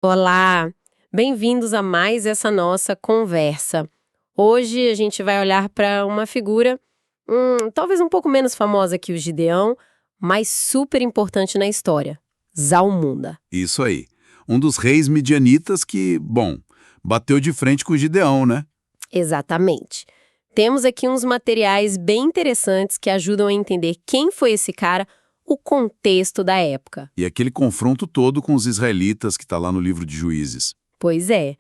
Olá, bem-vindos a mais essa nossa conversa. Hoje a gente vai olhar para uma figura, talvez um pouco menos famosa que o Gideão, mas super importante na história, Zalmuna. Isso aí. Um dos reis midianitas que, bom, bateu de frente com o Gideão, né? Exatamente. Temos aqui uns materiais bem interessantes que ajudam a entender quem foi esse cara, o contexto da época. E aquele confronto todo com os israelitas que está lá no livro de Juízes. Pois é.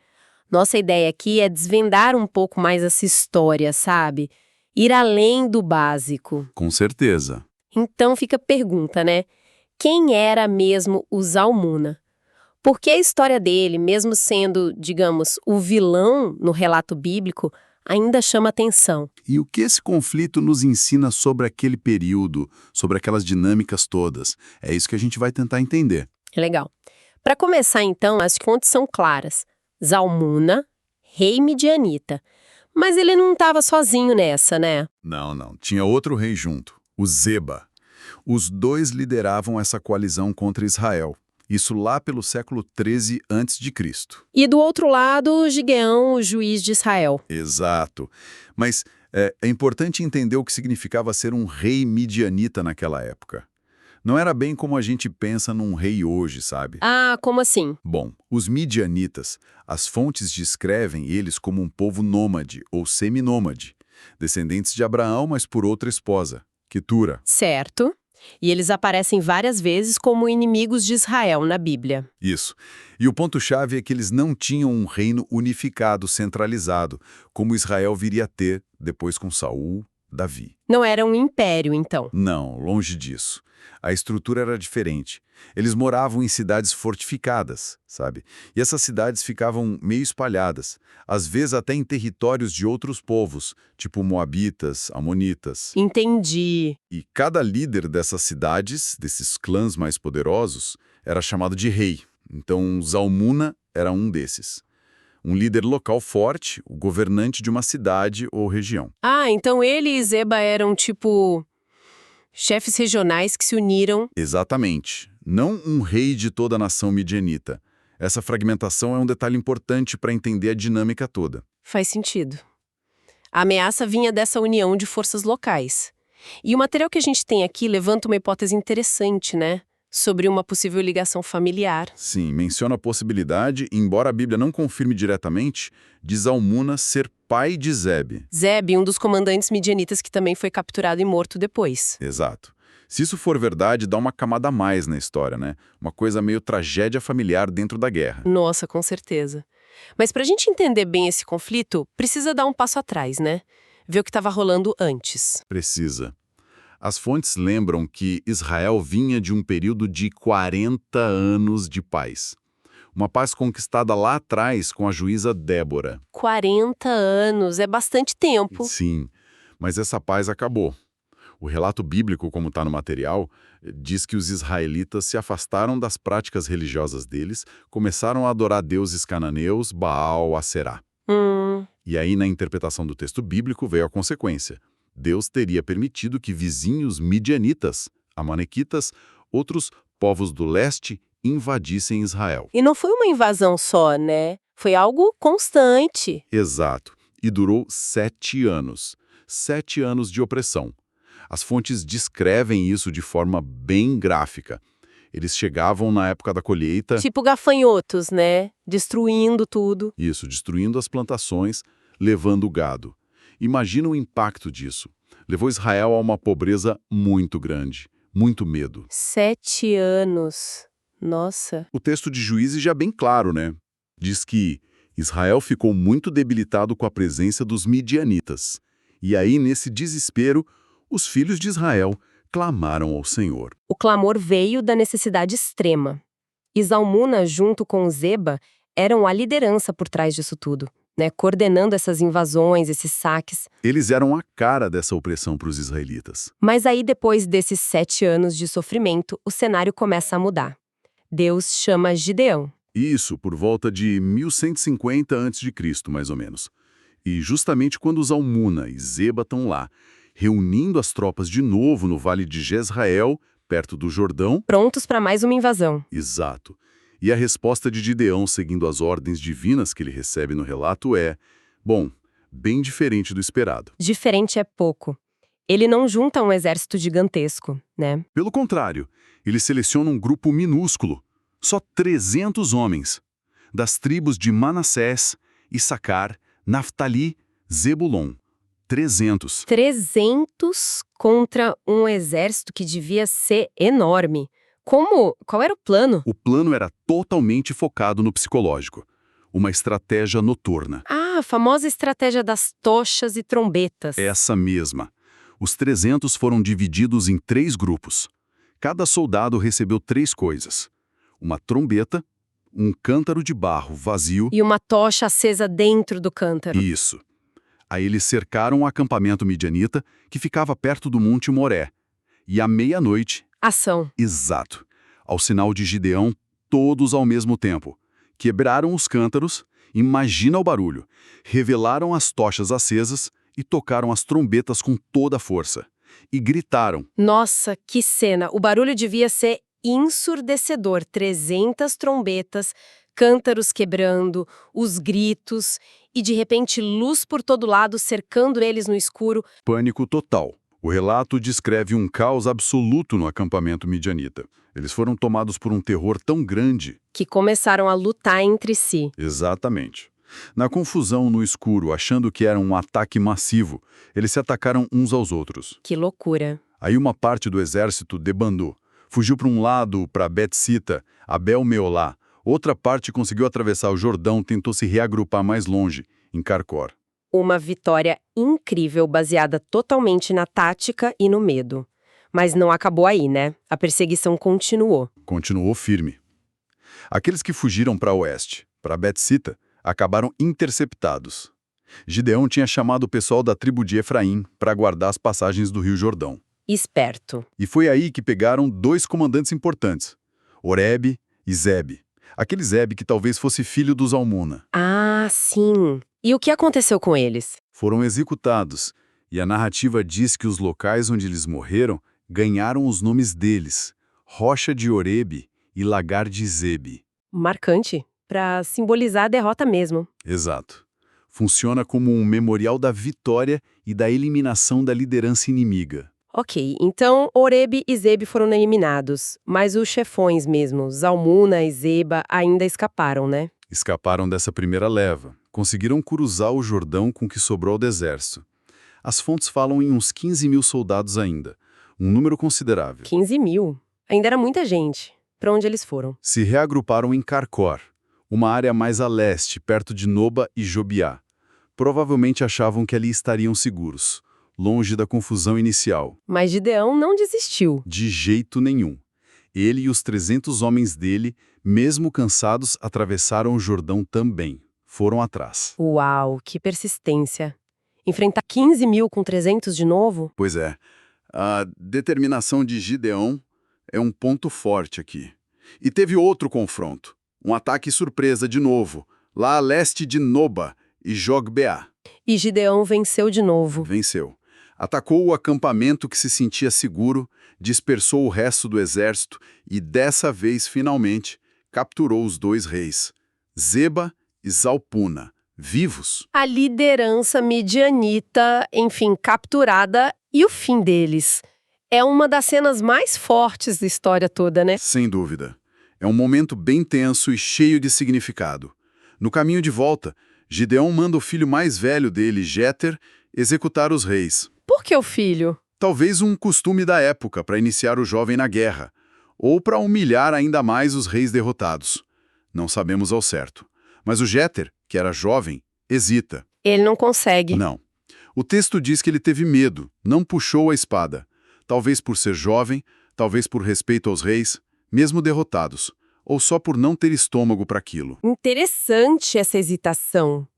Nossa ideia aqui é desvendar um pouco mais essa história, sabe? Ir além do básico. Com certeza. Então fica a pergunta, né? Quem era mesmo o Zalmuna? Porque a história dele, mesmo sendo, digamos, o vilão no relato bíblico, ainda chama atenção. E o que esse conflito nos ensina sobre aquele período, sobre aquelas dinâmicas todas? É isso que a gente vai tentar entender. Legal. Para começar, então, as fontes são claras. Zalmuna, rei midianita. Mas ele não estava sozinho nessa, né? Não. Tinha outro rei junto, o Zeba. Os dois lideravam essa coalizão contra Israel. Isso lá pelo século 13 a.C. E do outro lado, Gideão, o juiz de Israel. Exato. Mas é importante entender o que significava ser um rei midianita naquela época. Não era bem como a gente pensa num rei hoje, sabe? Ah, como assim? Bom, os midianitas, as fontes descrevem eles como um povo nômade ou seminômade, descendentes de Abraão, mas por outra esposa, Quetura. Certo. E eles aparecem várias vezes como inimigos de Israel na Bíblia. Isso. E o ponto-chave é que eles não tinham um reino unificado, centralizado, como Israel viria a ter depois com Saul, Davi. Não era um império, então. Não, longe disso. A estrutura era diferente. Eles moravam em cidades fortificadas, sabe? E essas cidades ficavam meio espalhadas, às vezes até em territórios de outros povos, tipo moabitas, amonitas. Entendi. E cada líder dessas cidades, desses clãs mais poderosos, era chamado de rei. Então, Zalmuna era um desses. Um líder local forte, o governante de uma cidade ou região. Ah, então ele e Zeba eram tipo chefes regionais que se uniram. Exatamente. Não um rei de toda a nação midianita. Essa fragmentação é um detalhe importante para entender a dinâmica toda. Faz sentido. A ameaça vinha dessa união de forças locais. E o material que a gente tem aqui levanta uma hipótese interessante, né? Sobre uma possível ligação familiar. Sim, menciona a possibilidade, embora a Bíblia não confirme diretamente, de Zalmuna ser pai de Zebe. Zebe, um dos comandantes midianitas que também foi capturado e morto depois. Exato. Se isso for verdade, dá uma camada a mais na história, né? Uma coisa meio tragédia familiar dentro da guerra. Nossa, com certeza. Mas pra gente entender bem esse conflito, precisa dar um passo atrás, né? Ver o que estava rolando antes. Precisa. As fontes lembram que Israel vinha de um período de 40 anos de paz. Uma paz conquistada lá atrás com a juíza Débora. 40 anos, é bastante tempo. Sim, mas essa paz acabou. O relato bíblico, como está no material, diz que os israelitas se afastaram das práticas religiosas deles, começaram a adorar deuses cananeus, Baal, Aserá. E aí, na interpretação do texto bíblico, veio a consequência. Deus teria permitido que vizinhos midianitas, amalequitas, outros povos do leste, invadissem Israel. E não foi uma invasão só, né? Foi algo constante. Exato. E durou 7 anos. 7 anos de opressão. As fontes descrevem isso de forma bem gráfica. Eles chegavam na época da colheita... Tipo gafanhotos, né? Destruindo tudo. Isso, destruindo as plantações, levando o gado. Imagina o impacto disso. Levou Israel a uma pobreza muito grande, muito medo. 7 anos. Nossa. O texto de Juízes já é bem claro, né? Diz que Israel ficou muito debilitado com a presença dos midianitas. E aí, nesse desespero, os filhos de Israel clamaram ao Senhor. O clamor veio da necessidade extrema. E Zalmuna, junto com Zeba, eram a liderança por trás disso tudo, né? Coordenando essas invasões, esses saques. Eles eram a cara dessa opressão para os israelitas. Mas aí, depois desses 7 anos de sofrimento, o cenário começa a mudar. Deus chama Gideão. Isso, por volta de 1150 a.C., mais ou menos. E justamente quando Zalmuna e Zeba estão lá, reunindo as tropas de novo no Vale de Jezrael, perto do Jordão. Prontos para mais uma invasão. Exato. E a resposta de Gideão, seguindo as ordens divinas que ele recebe no relato, é, bom, bem diferente do esperado. Diferente é pouco. Ele não junta um exército gigantesco, né? Pelo contrário, ele seleciona um grupo minúsculo, só 300 homens, das tribos de Manassés, Issacar, Naftali, Zebulon. 300. 300 contra um exército que devia ser enorme. Qual era o plano? O plano era totalmente focado no psicológico. Uma estratégia noturna. Ah, a famosa estratégia das tochas e trombetas. Essa mesma. Os 300 foram divididos em 3 grupos. Cada soldado recebeu 3 coisas: uma trombeta, um cântaro de barro vazio. E uma tocha acesa dentro do cântaro. Isso. Aí eles cercaram o acampamento midianita, que ficava perto do Monte Moré. E à meia-noite... Ação. Exato. Ao sinal de Gideão, todos ao mesmo tempo. Quebraram os cântaros, imagina o barulho, revelaram as tochas acesas e tocaram as trombetas com toda a força. E gritaram. Nossa, que cena! O barulho devia ser ensurdecedor. 300 trombetas, cântaros quebrando, os gritos e, de repente, luz por todo lado cercando eles no escuro. Pânico total. O relato descreve um caos absoluto no acampamento midianita. Eles foram tomados por um terror tão grande... Que começaram a lutar entre si. Exatamente. Na confusão, no escuro, achando que era um ataque massivo, eles se atacaram uns aos outros. Que loucura. Aí uma parte do exército debandou. Fugiu para um lado, para Bet-Sita, Abel-Meolá. Outra parte conseguiu atravessar o Jordão, tentou se reagrupar mais longe, em Carcor. Uma vitória incrível, baseada totalmente na tática e no medo. Mas não acabou aí, né? A perseguição continuou. Continuou firme. Aqueles que fugiram para oeste, para Bet-Sita, acabaram interceptados. Gideão tinha chamado o pessoal da tribo de Efraim para guardar as passagens do Rio Jordão. Esperto. E foi aí que pegaram 2 comandantes importantes, Oreb e Zebe. Aquele Zebe que talvez fosse filho dos Zalmuna. Ah, sim. E o que aconteceu com eles? Foram executados, e a narrativa diz que os locais onde eles morreram ganharam os nomes deles, Rocha de Oreb e Lagar de Zebe. Marcante, para simbolizar a derrota mesmo. Exato. Funciona como um memorial da vitória e da eliminação da liderança inimiga. Ok, então Oreb e Zebe foram eliminados, mas os chefões mesmo, Zalmuna e Zeba, ainda escaparam, né? Escaparam dessa primeira leva. Conseguiram cruzar o Jordão com o que sobrou do exército. As fontes falam em uns 15 mil soldados ainda, um número considerável. 15 mil? Ainda era muita gente. Para onde eles foram? Se reagruparam em Carcor, uma área mais a leste, perto de Noba e Jobiá. Provavelmente achavam que ali estariam seguros, longe da confusão inicial. Mas Gideão não desistiu. De jeito nenhum. Ele e os 300 homens dele, mesmo cansados, atravessaram o Jordão também. Foram atrás. Uau, que persistência. Enfrentar 15 mil com 300 de novo? Pois é. A determinação de Gideão é um ponto forte aqui. E teve outro confronto. Um ataque surpresa de novo, lá a leste de Noba e Jogbeá. E Gideão venceu de novo. Venceu. Atacou o acampamento que se sentia seguro, dispersou o resto do exército e, dessa vez, finalmente, capturou os 2 reis, Zeba e Zalpuna, vivos. A liderança midianita, enfim, capturada, e o fim deles. É uma das cenas mais fortes da história toda, né? Sem dúvida. É um momento bem tenso e cheio de significado. No caminho de volta, Gideão manda o filho mais velho dele, Jéter, executar os reis. Por que o filho? Talvez um costume da época para iniciar o jovem na guerra, ou para humilhar ainda mais os reis derrotados. Não sabemos ao certo. Mas o Jéter, que era jovem, hesita. Ele não consegue. Não. O texto diz que ele teve medo, não puxou a espada. Talvez por ser jovem, talvez por respeito aos reis, mesmo derrotados, ou só por não ter estômago para aquilo. Interessante essa hesitação.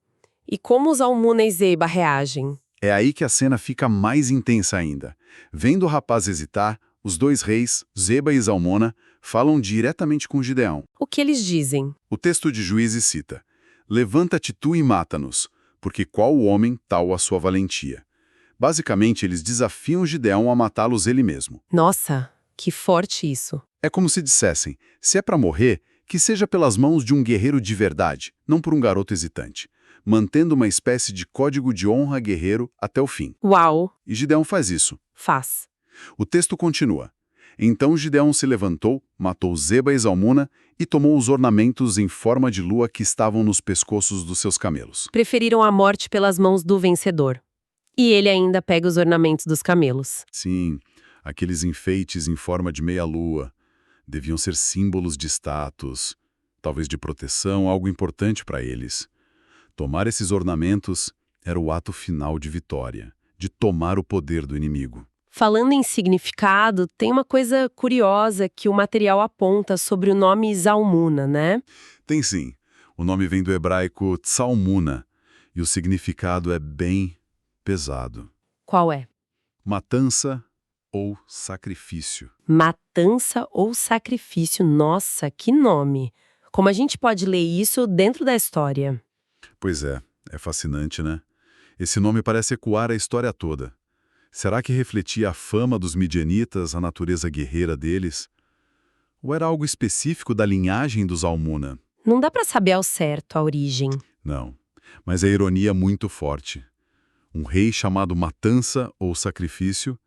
E como os Zalmuna e Zeba reagem? É aí que a cena fica mais intensa ainda. Vendo o rapaz hesitar, os 2 reis, Zeba e Zalmona, falam diretamente com Gideão. O que eles dizem? O texto de Juízes cita: "Levanta-te tu e mata-nos, porque qual homem tal a sua valentia?" Basicamente, eles desafiam Gideão a matá-los ele mesmo. Nossa, que forte isso. É como se dissessem: se é para morrer, Que seja pelas mãos de um guerreiro de verdade, não por um garoto hesitante, mantendo uma espécie de código de honra guerreiro até o fim. Uau, E Gideão faz isso. faz. O texto continua. Então Gideão se levantou, matou Zeba e Zalmuna e tomou os ornamentos em forma de lua que estavam nos pescoços dos seus camelos. Preferiram a morte pelas mãos do vencedor. E ele ainda pega os ornamentos dos camelos. Sim, aqueles enfeites em forma de meia-lua deviam ser símbolos de status, talvez de proteção, algo importante para eles. Tomar esses ornamentos era o ato final de vitória, de tomar o poder do inimigo. Falando em significado, tem uma coisa curiosa que o material aponta sobre o nome Zalmuna, né? Tem sim. O nome vem do hebraico Tzalmuna, e o significado é bem pesado. Qual é? Matança ou sacrifício. Matança ou sacrifício. Nossa, que nome! Como a gente pode ler isso dentro da história? Pois é fascinante, né? Esse nome parece ecoar a história toda. Será que refletia a fama dos midianitas, a natureza guerreira deles? Ou era algo específico da linhagem dos Zalmuna? Não dá pra saber ao certo a origem. Não, mas a ironia é muito forte. Um rei chamado Matança ou Sacrifício,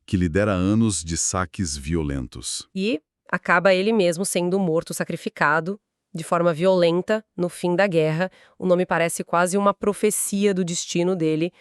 que lidera anos de saques violentos. E acaba ele mesmo sendo morto, sacrificado, de forma violenta, no fim da guerra. O nome parece quase uma profecia do destino dele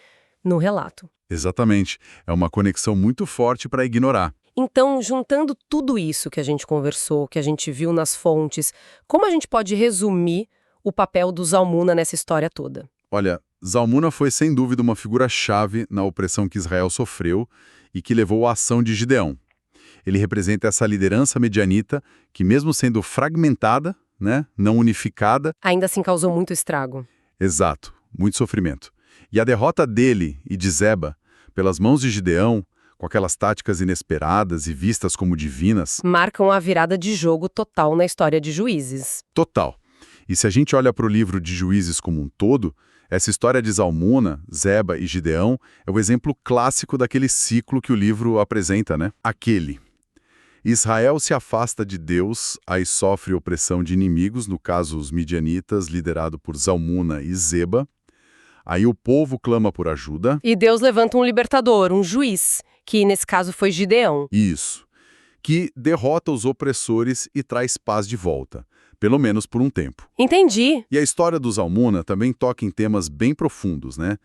no relato. Exatamente. É uma conexão muito forte para ignorar. Então, juntando tudo isso que a gente conversou, que a gente viu nas fontes, como a gente pode resumir o papel do Zalmuna nessa história toda? Olha, Zalmuna foi sem dúvida uma figura-chave na opressão que Israel sofreu e que levou à ação de Gideão. Ele representa essa liderança medianita que, mesmo sendo fragmentada, não unificada... Ainda assim causou muito estrago. Exato, muito sofrimento. E a derrota dele e de Zeba, pelas mãos de Gideão, com aquelas táticas inesperadas e vistas como divinas... Marcam a virada de jogo total na história de Juízes. Total. E se a gente olha para o livro de Juízes como um todo, essa história de Zalmuna, Zeba e Gideão é o exemplo clássico daquele ciclo que o livro apresenta, né? Aquele. Israel se afasta de Deus, aí sofre opressão de inimigos, no caso os midianitas, liderado por Zalmuna e Zeba. Aí o povo clama por ajuda. E Deus levanta um libertador, um juiz, que nesse caso foi Gideão. Isso. Que derrota os opressores e traz paz de volta, pelo menos por um tempo. Entendi. E a história do Zalmuna também toca em temas bem profundos, né?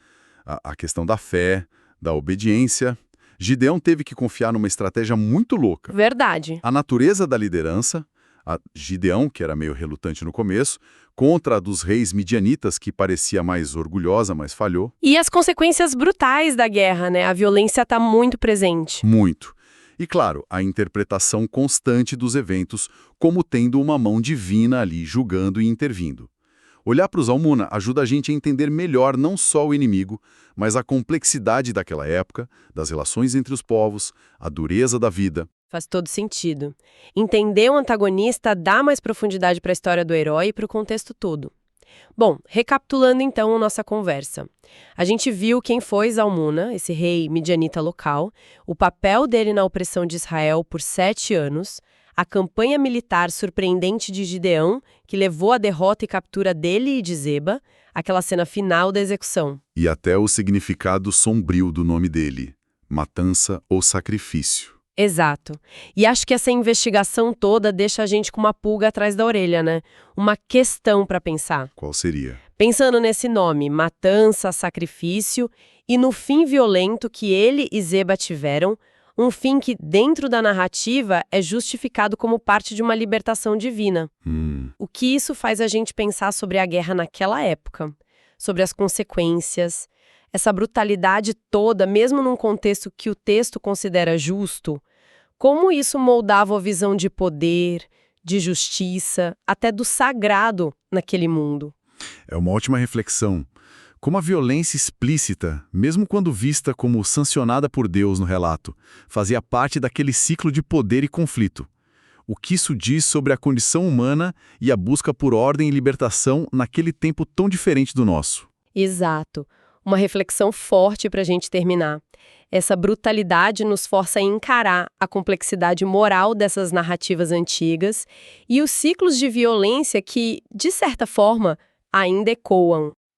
A questão da fé, da obediência. Gideão teve que confiar numa estratégia muito louca. Verdade. A natureza da liderança, a Gideão, que era meio relutante no começo, contra a dos reis midianitas, que parecia mais orgulhosa, mas falhou. E as consequências brutais da guerra, né? A violência está muito presente. Muito. E, claro, a interpretação constante dos eventos como tendo uma mão divina ali julgando e intervindo. Olhar para os Zalmuna ajuda a gente a entender melhor não só o inimigo, mas a complexidade daquela época, das relações entre os povos, a dureza da vida. Faz todo sentido. Entender o antagonista dá mais profundidade para a história do herói e para o contexto todo. Bom, recapitulando então a nossa conversa. A gente viu quem foi Zalmuna, esse rei midianita local, o papel dele na opressão de Israel por 7 anos, a campanha militar surpreendente de Gideão, que levou à derrota e captura dele e de Zeba, aquela cena final da execução. E até o significado sombrio do nome dele, matança ou sacrifício. Exato. E acho que essa investigação toda deixa a gente com uma pulga atrás da orelha, né? Uma questão para pensar. Qual seria? Pensando nesse nome, matança, sacrifício, e no fim violento que ele e Zeba tiveram, um fim que, dentro da narrativa, é justificado como parte de uma libertação divina. O que isso faz a gente pensar sobre a guerra naquela época, sobre as consequências, essa brutalidade toda, mesmo num contexto que o texto considera justo, como isso moldava a visão de poder, de justiça, até do sagrado naquele mundo. É uma ótima reflexão. Como a violência explícita, mesmo quando vista como sancionada por Deus no relato, fazia parte daquele ciclo de poder e conflito. O que isso diz sobre a condição humana e a busca por ordem e libertação naquele tempo tão diferente do nosso. Exato. Uma reflexão forte para a gente terminar. Essa brutalidade nos força a encarar a complexidade moral dessas narrativas antigas e os ciclos de violência que, de certa forma, ainda ecoam.